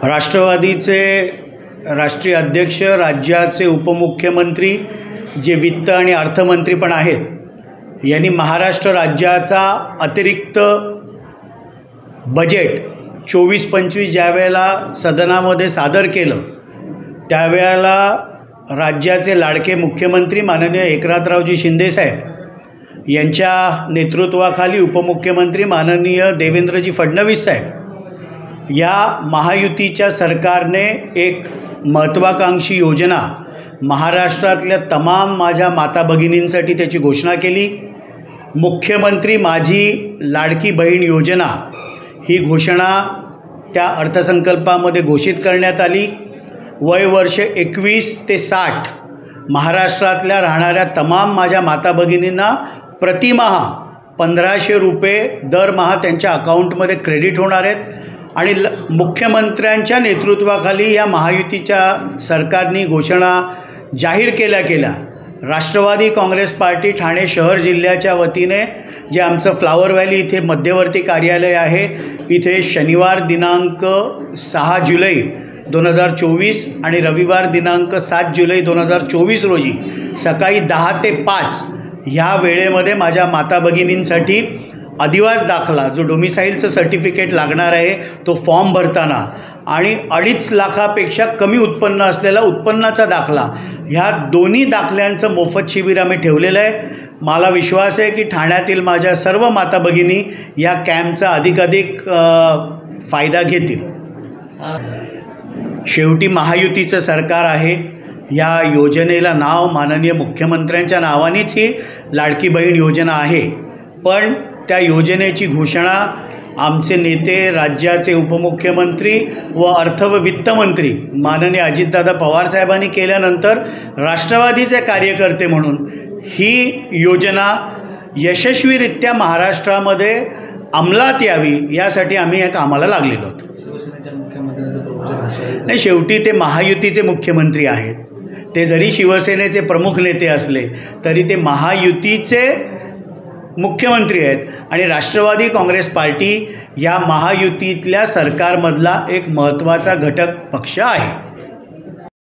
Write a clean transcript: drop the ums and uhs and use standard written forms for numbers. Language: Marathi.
राष्ट्रवादीचे राष्ट्रीय अध्यक्ष, राज्याचे उपमुख्यमंत्री, जे वित्त आणि अर्थमंत्री पण आहेत, यांनी महाराष्ट्र राज्याचा अतिरिक्त बजेट 24-25 ज्यावेळेला सदनामध्ये सादर केलं, त्यावेळेला राज्याचे लाडके मुख्यमंत्री माननीय एकनाथरावजी शिंदेसाहेब यांच्या नेतृत्वाखाली उपमुख्यमंत्री माननीय देवेंद्रजी फडणवीस साहेब या महायुतीच्या सरकारने एक महत्त्वाकांक्षी योजना महाराष्ट्रातल्या तमाम माझ्या माता भगिनींसाठी त्याची घोषणा केली। मुख्यमंत्री माझी लाडकी बहीण योजना ही घोषणा त्या अर्थसंकल्पामध्ये घोषित करण्यात आली। वय वर्ष 21 ते 60 महाराष्ट्रातल्या राहणाऱ्या तमाम माझ्या माता भगिनींना प्रतिमाह 1500 रुपये दरमहा त्यांच्या अकाउंटमध्ये क्रेडिट होणार आहेत। आणि मुख्यमंत्र्यांच्या नेतृत्वाखाली या महायुतीच्या सरकारने घोषणा जाहीर केल्या राष्ट्रवादी काँग्रेस पार्टी ठाणे शहर जिल्ह्याच्या वतीने जे आमचं फ्लावर व्हॅली इथे मध्यवर्ती कार्यालय आहे, इथे शनिवार दिनांक 6 जुलै 2024 आणि रविवार दिनांक 7 जुलै 2024 रोजी सकाळी 10 ते 5 ह्या वेळेमध्ये माझ्या माता भगिनींसाठी अधिवास दाखला, जो डोमिसाईलचं सर्टिफिकेट लागणार आहे, तो फॉर्म भरताना आणि 2.5 लाखापेक्षा कमी उत्पन्न असलेला उत्पन्नाचा दाखला, ह्या दोन्ही दाखल्यांचं मोफत शिबिर आम्ही ठेवलेलं आहे। मला विश्वास आहे की ठाण्यातील माझ्या सर्व माता भगिनी या कॅम्पचा अधिकाधिक फायदा घेतील। शेवटी महायुतीचं सरकार आहे, या योजनेला नाव माननीय मुख्यमंत्र्यांच्या नावानेच ही लाडकी बहीण योजना आहे, पण त्या योजनेची घोषणा आमचे नेते, राज्याचे उपमुख्यमंत्री व अर्थ व वित्तमंत्री माननीय अजितदादा पवार साहेबांनी केल्यानंतर राष्ट्रवादीचे कार्यकर्ते म्हणून ही योजना यशस्वीरित्या महाराष्ट्रामध्ये अंमलात यावी यासाठी आम्ही या कामाला लागलेलो होतो। नाही, शेवटी ते महायुतीचे मुख्यमंत्री आहेत। ते जरी शिवसेनेचे प्रमुख नेते असले तरी ते महायुतीचे मुख्यमंत्री आहेत आणि राष्ट्रवादी काँग्रेस पार्टी या महायुतीतल्या सरकारमधला एक महत्त्वाचा घटक पक्ष आहे।